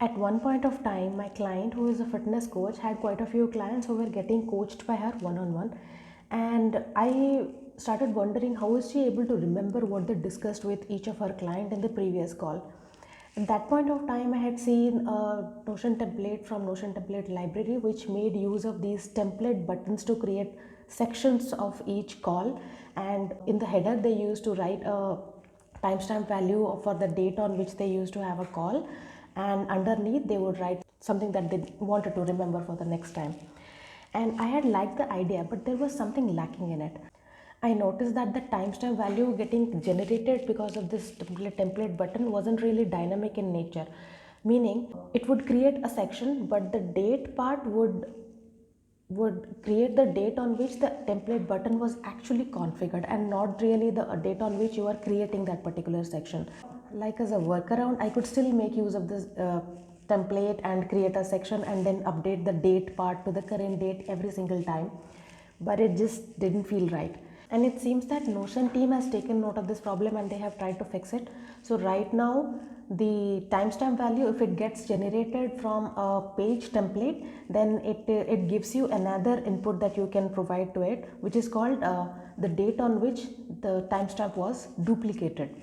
At one point of time, my client, who is a fitness coach, had quite a few clients who were getting coached by her one on one. And I started wondering how is she able to remember what they discussed with each of her client in the previous call. At that point of time, I had seen a Notion template from Notion template library, which made use of these template buttons to create sections of each call. And in the header, they used to write a timestamp value for the date on which they used to have a call, and underneath they would write something that they wanted to remember for the next time. And I had liked the idea, but there was something lacking in it. I noticed that the timestamp value getting generated because of this template button wasn't really dynamic in nature, meaning it would create a section, but the date part would create the date on which the template button was actually configured, and not really the date on which you are creating that particular section. Like, as a workaround, I could still make use of this template and create a section and then update the date part to the current date every single time, but it just didn't feel right. And it seems that Notion team has taken note of this problem and they have tried to fix it. So right now, the timestamp value, if it gets generated from a page template, then it gives you another input that you can provide to it, which is called the date on which the timestamp was duplicated.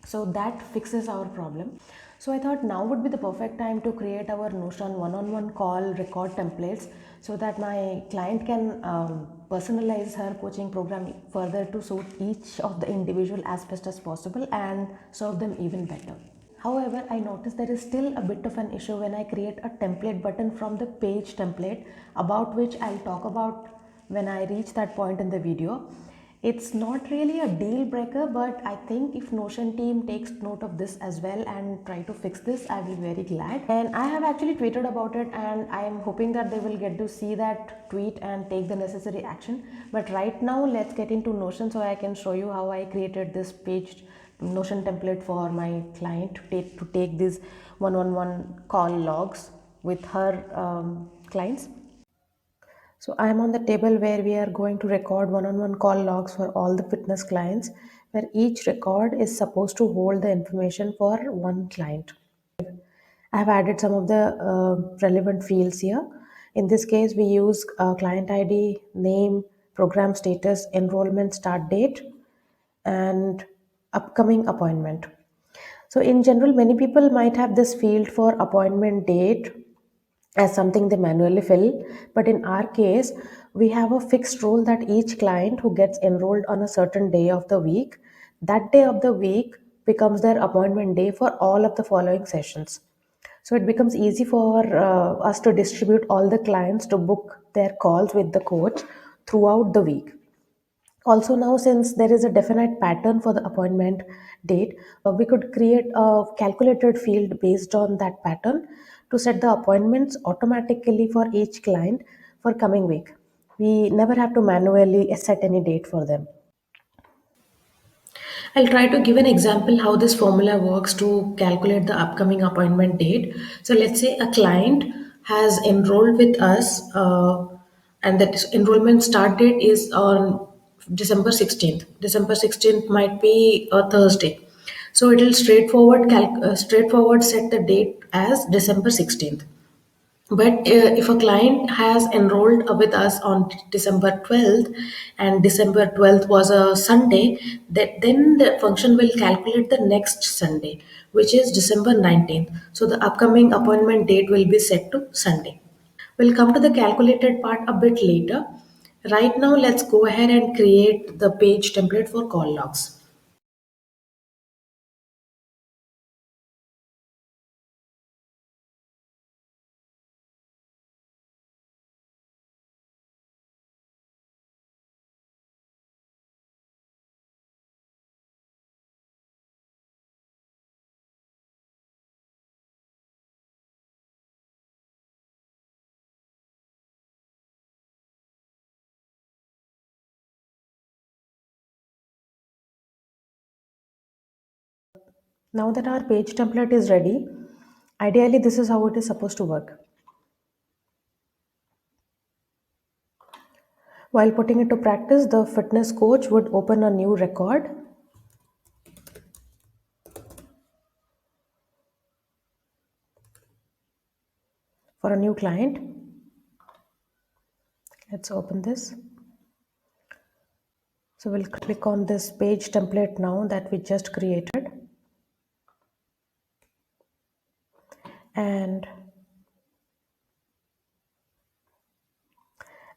So that fixes our problem. So I thought now would be the perfect time to create our Notion one-on-one call record templates, so that my client can personalize her coaching program further to suit each of the individual as best as possible and serve them even better. However, I noticed there is still a bit of an issue when I create a template button from the page template, about which I'll talk about when I reach that point in the video. It's not really a deal breaker, but I think if Notion team takes note of this as well and try to fix this, I will be very glad. And I have actually tweeted about it, and I am hoping that they will get to see that tweet and take the necessary action. But right now, let's get into Notion so I can show you how I created this page Notion template for my client to take these one-on-one call logs with her clients. So I am on the table where we are going to record one-on-one call logs for all the fitness clients, where each record is supposed to hold the information for one client. I have added some of the relevant fields here. In this case, we use client ID, name, program status, enrollment start date, and upcoming appointment. So, in general, many people might have this field for appointment date as something they manually fill, but in our case, we have a fixed rule that each client who gets enrolled on a certain day of the week, that day of the week becomes their appointment day for all of the following sessions. So it becomes easy for us to distribute all the clients to book their calls with the coach throughout the week. Also, now since there is a definite pattern for the appointment date, we could create a calculated field based on that pattern to set the appointments automatically for each client for coming week. We never have to manually set any date for them. I'll try to give an example how this formula works to calculate the upcoming appointment date. So let's say a client has enrolled with us, and that enrollment start date is on December 16th. December 16th might be a Thursday. So it will straightforward set the date as December 16th. But if a client has enrolled with us on December 12th, and December 12th was a Sunday, then the function will calculate the next Sunday, which is December 19th. So the upcoming appointment date will be set to Sunday. We'll come to the calculated part a bit later. Right now, let's go ahead and create the page template for call logs. Now that our page template is ready, ideally this is how it is supposed to work. While putting it to practice, the fitness coach would open a new record, for a new client. Let's open this. So we'll click on this page template now that we just created, and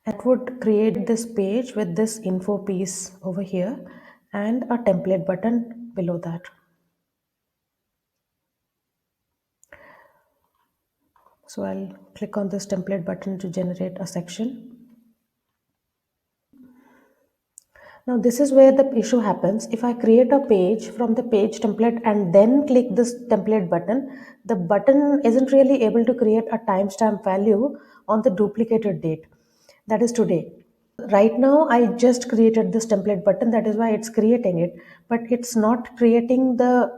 it would create this page with this info piece over here and a template button below that. So I'll click on this template button to generate a section. Now this is where the issue happens. If I create a page from the page template and then click this template button, the button isn't really able to create a timestamp value on the duplicated date. That is today. Right now I just created this template button, that is why it's creating it, but it's not creating the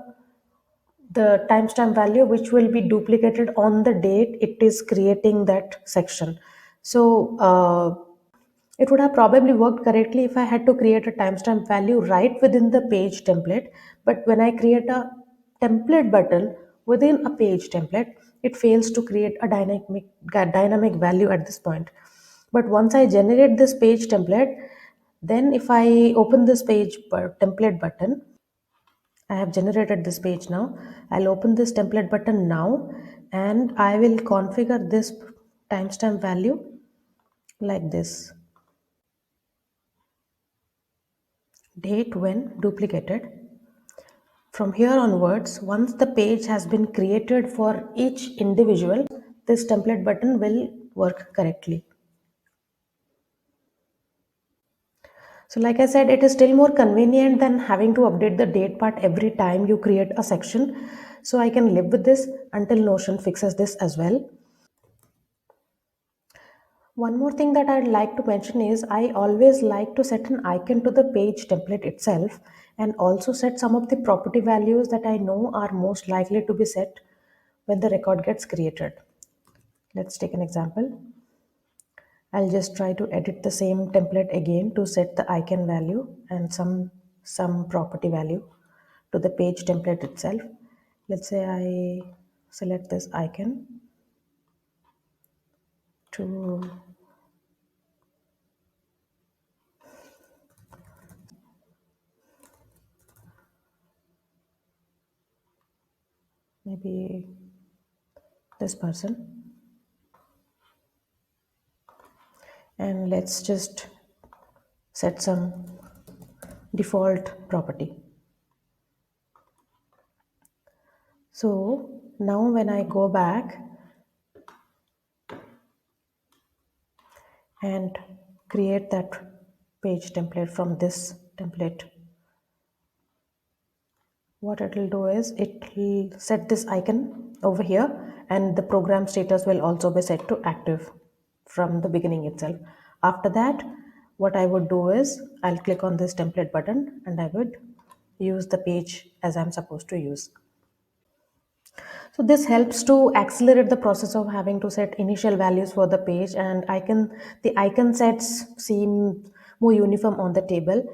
timestamp value which will be duplicated on the date it is creating that section. So it would have probably worked correctly if I had to create a timestamp value right within the page template, but when I create a template button within a page template, it fails to create a dynamic value at this point. But once I generate this page template, then if I open this template button, I have generated this page now. I'll open this template button now and I will configure this timestamp value like this. Date when duplicated. From here onwards, once the page has been created for each individual, this template button will work correctly. So like I said, it is still more convenient than having to update the date part every time you create a section. So I can live with this until Notion fixes this as well. One more thing that I'd like to mention is I always like to set an icon to the page template itself and also set some of the property values that I know are most likely to be set when the record gets created. Let's take an example. I'll just try to edit the same template again to set the icon value and some property value to the page template itself. Let's say I select this icon to maybe this person, and let's just set some default property. So now when I go back and create that page template from this template, what it will do is it will set this icon over here and the program status will also be set to active from the beginning itself. After that, what I would do is I'll click on this template button and I would use the page as I'm supposed to use. So this helps to accelerate the process of having to set initial values for the page, and the icon sets seem more uniform on the table.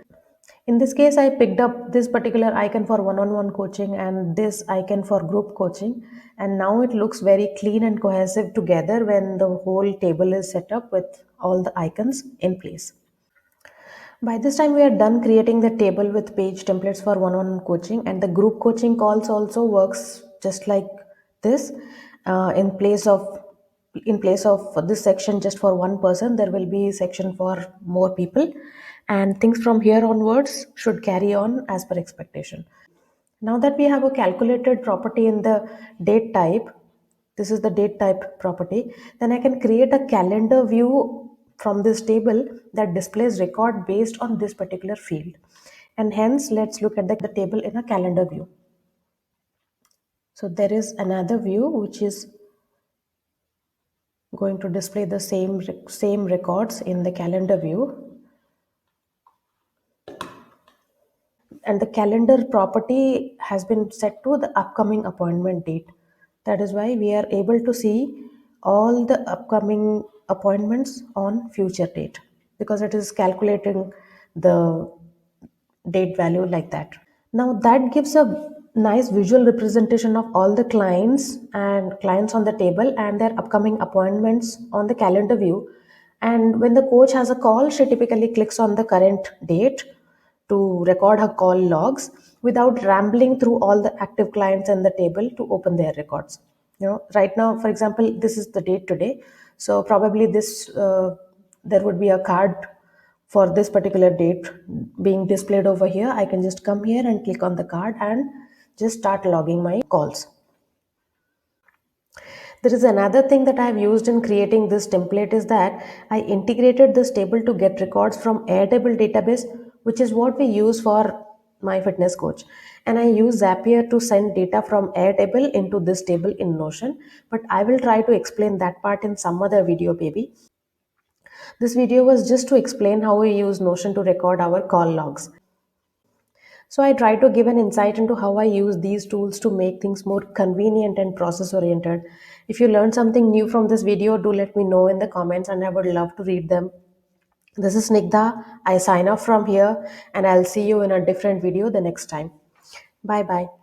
In this case, I picked up this particular icon for one-on-one coaching and this icon for group coaching, and now it looks very clean and cohesive together when the whole table is set up with all the icons in place. By this time, we are done creating the table with page templates for one-on-one coaching, and the group coaching calls also works just like this. In place of this section just for one person, there will be section for more people, and things from here onwards should carry on as per expectation. Now that we have a calculated property in the date type, this is the date type property, then I can create a calendar view from this table that displays record based on this particular field. And hence, let's look at the table in a calendar view. So there is another view which is going to display the same records in the calendar view, and the calendar property has been set to the upcoming appointment date. That is why we are able to see all the upcoming appointments on future date because it is calculating the date value like that. Now that gives a nice visual representation of all the clients and clients on the table and their upcoming appointments on the calendar view. And when the coach has a call, she typically clicks on the current date to record her call logs without rambling through all the active clients in the table to open their records. Right now, for example, this is the date today, so probably this there would be a card for this particular date being displayed over here. I can just come here and click on the card and just start logging my calls. There is another thing that I have used in creating this template is that I integrated this table to get records from Airtable database, which is what we use for my fitness coach. And I use Zapier to send data from Airtable into this table in Notion. But I will try to explain that part in some other video, baby. This video was just to explain how we use Notion to record our call logs. So I try to give an insight into how I use these tools to make things more convenient and process oriented. If you learned something new from this video, do let me know in the comments and I would love to read them. This is Snigdha. I sign off from here and I'll see you in a different video the next time. Bye bye.